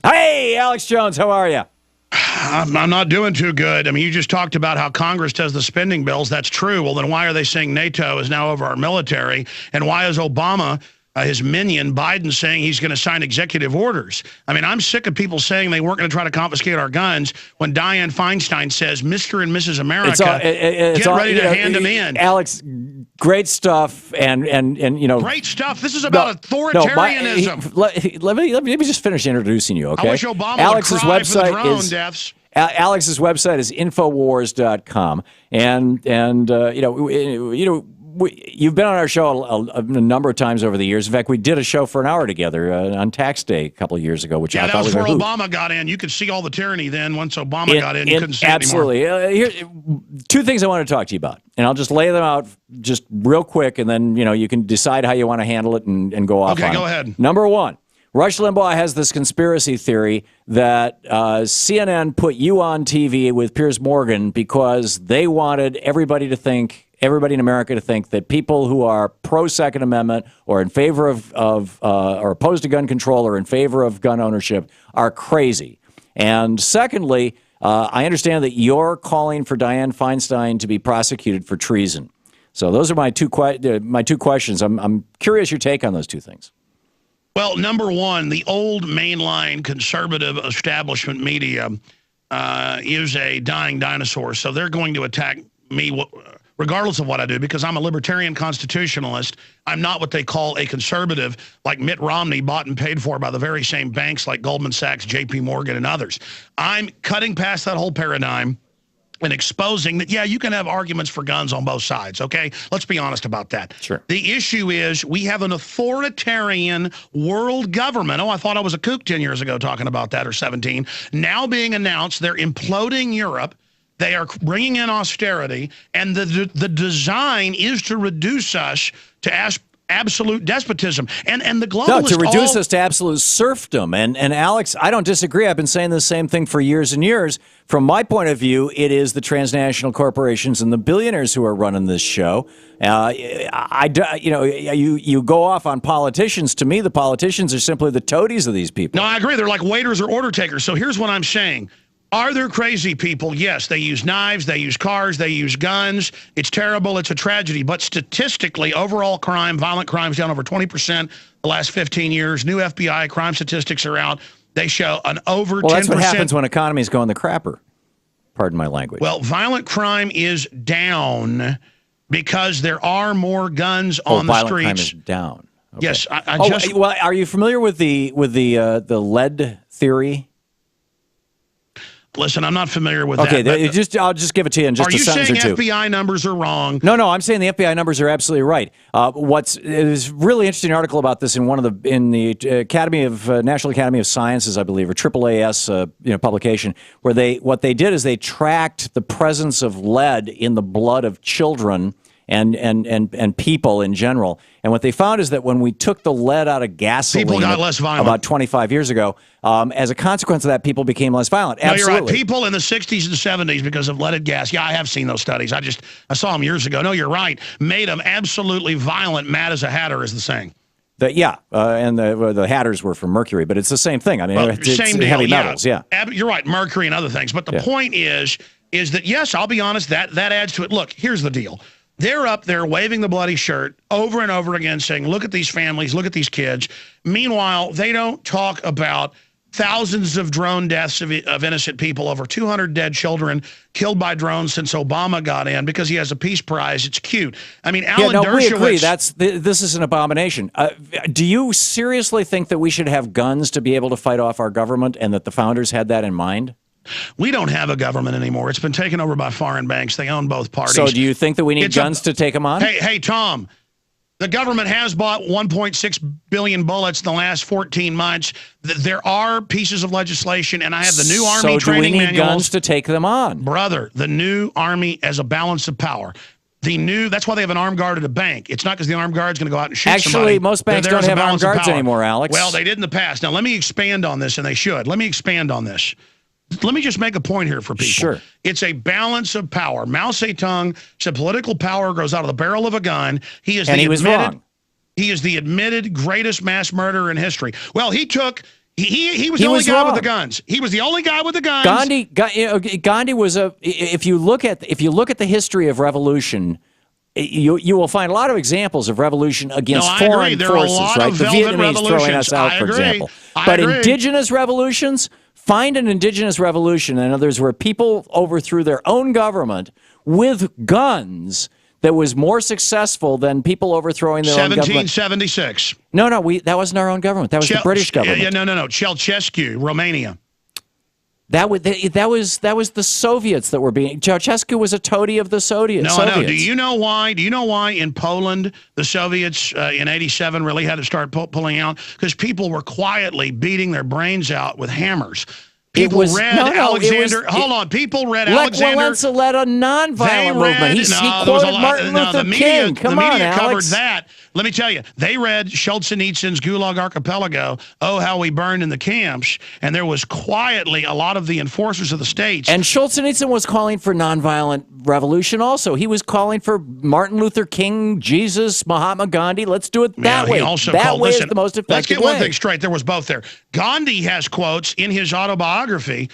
Hey, Alex Jones, how are you? I'm not doing too good. I mean, you just talked about how Congress does the spending bills. That's true. Well, then why are they saying NATO is now over our military? And why is Obama, his minion, Biden, saying he's going to sign executive orders? I mean, I'm sick of people saying they weren't going to try to confiscate our guns when Diane Feinstein says, Mr. and Mrs. America, get ready to hand them in. Alex, great stuff. And you know. Great stuff. This is about authoritarianism. Let me just finish introducing you, okay? I wish Obama would cry for the drone deaths. Alex's website is Infowars.com, and you've been on our show a number of times over the years. In fact, we did a show for an hour together on Tax Day a couple of years ago, which I thought was before Obama got in. You could see all the tyranny then. Once Obama got in, you couldn't see it anymore. Absolutely. Here, two things I want to talk to you about, and I'll just lay them out just real quick, and then you can decide how you want to handle it and go off. Okay, on go it. ahead. Number one. Rush Limbaugh has this conspiracy theory that CNN put you on TV with Piers Morgan because they wanted everybody in America to think that people who are pro-Second Amendment or in favor of or opposed to gun control or in favor of gun ownership are crazy. And secondly, I understand that you're calling for Diane Feinstein to be prosecuted for treason. So those are my two questions. I'm curious your take on those two things. Well, number one, the old mainline conservative establishment media is a dying dinosaur, so they're going to attack me regardless of what I do because I'm a libertarian constitutionalist. I'm not what they call a conservative like Mitt Romney, bought and paid for by the very same banks like Goldman Sachs, J.P. Morgan, and others. I'm cutting past that whole paradigm and exposing that, yeah, you can have arguments for guns on both sides, okay? Let's be honest about that. Sure. The issue is we have an authoritarian world government. Oh, I thought I was a kook 10 years ago talking about that, or 17. Now being announced, they're imploding Europe. They are bringing in austerity, and the design is to reduce us to absolute despotism. And the globalists... No, to reduce us to absolute serfdom. And Alex, I don't disagree. I've been saying the same thing for years and years. From my point of view, it is the transnational corporations and the billionaires who are running this show. You go off on politicians. To me, the politicians are simply the toadies of these people. No, I agree. They're like waiters or order takers. So here's what I'm saying. Are there crazy people? Yes, they use knives, they use cars, they use guns. It's terrible, it's a tragedy. But statistically, overall crime, violent crimes down over 20% the last 15 years. New FBI crime statistics are out. They show an over 10%. Well, that's what happens when economies go in the crapper. Pardon my language. Well, violent crime is down because there are more guns on the streets. Violent crime is down. Okay. Yes, well, are you familiar with the lead theory? Listen, I'm not familiar with that. Okay, I'll just give it to you in just a sentence or two. Are you saying FBI numbers are wrong? No, I'm saying the FBI numbers are absolutely right. There's a really interesting article about this in the National Academy of Sciences, I believe, or AAAS publication, where what they did is they tracked the presence of lead in the blood of children and people in general. And what they found is that when we took the lead out of gasoline people got less violent. About 25 years ago, as a consequence of that, people became less violent. No, Absolutely. You're right. People in the 60s and 70s, because of leaded gas, yeah, I have seen those studies. I saw them years ago. No, you're right. Made them absolutely violent, mad as a hatter is the saying. And the hatters were from mercury, but it's the same thing. I mean, it's same deal, heavy metals, yeah. You're right, mercury and other things. But the point is that, yes, I'll be honest, that adds to it. Look, here's the deal. They're up there waving the bloody shirt over and over again saying, look at these families, look at these kids. Meanwhile, they don't talk about thousands of drone deaths of innocent people, over 200 dead children killed by drones since Obama got in because he has a peace prize. It's cute. I mean, Alan Dershowitz... we agree. This is an abomination. Do you seriously think that we should have guns to be able to fight off our government and that the founders had that in mind? We don't have a government anymore. It's been taken over by foreign banks. They own both parties. So do you think that we need guns to take them on? Hey, Tom, the government has bought 1.6 billion bullets in the last 14 months. There are pieces of legislation, and I have the new Army training manuals. So do we need guns to take them on? Brother, the new Army as a balance of power. That's why they have an armed guard at a bank. It's not because the armed guard's going to go out and shoot somebody. Actually, most banks don't have armed guards anymore, Alex. Well, they did in the past. Now, let me expand on this, and they should. Let me expand on this. Let me just make a point here for people. Sure. It's a balance of power. Mao Zedong said political power grows out of the barrel of a gun. He was wrong. He is the admitted greatest mass murderer in history. Well, he took He was the only guy with the guns. He was the only guy with the guns. Gandhi was if you look at the history of revolution, you will find a lot of examples of revolution against foreign forces, right? The Vietnamese throwing us out, for example. But indigenous revolutions, find an indigenous revolution, in others, where people overthrew their own government with guns that was more successful than people overthrowing their own government. 1776. No, that wasn't our own government. That was the British government. Yeah, no. Ceausescu, Romania. That was the Soviets that were being. Ceausescu was a toady of the Soviets. No, I know. Do you know why? Do you know why in Poland the Soviets in '87 really had to start pulling out? Because people were quietly beating their brains out with hammers. People read Alexander. Hold on. People read Alexander. Lech Walesa led a nonviolent movement. He quoted Martin Luther King. Come on, Alex. The media covered that. Let me tell you, they read Solzhenitsyn's Gulag Archipelago, Oh, How We Burned in the Camps, and there was quietly a lot of the enforcers of the states. And Solzhenitsyn was calling for nonviolent revolution also. He was calling for Martin Luther King, Jesus, Mahatma Gandhi. Let's do it that way. That way is the most effective way. Let's get one thing straight. There was both there. Gandhi has quotes in his autobiography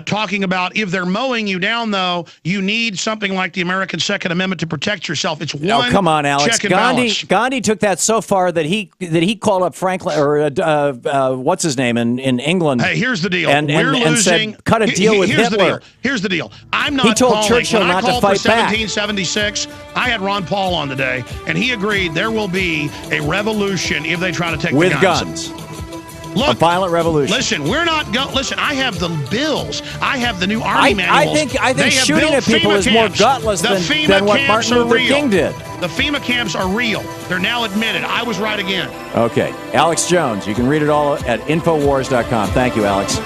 talking about if they're mowing you down, though, you need something like the American Second Amendment to protect yourself. It's one. Oh, come on, Alex. Check and balance. Gandhi took that so far that he called up Franklin or what's his name in England. Hey, here's the deal. And said, cut a deal with Hitler. Here's the deal. I'm not. He told calling. Churchill when not I to fight for back. 1776. I had Ron Paul on today, and he agreed there will be a revolution if they try to take with the guns. Look, a violent revolution. Listen, we're not going. Listen, I have the bills. I have the new army manuals. I think shooting at people is more gutless than what Martin Luther King did. The FEMA camps are real. They're now admitted. I was right again. Okay. Alex Jones. You can read it all at Infowars.com. Thank you, Alex.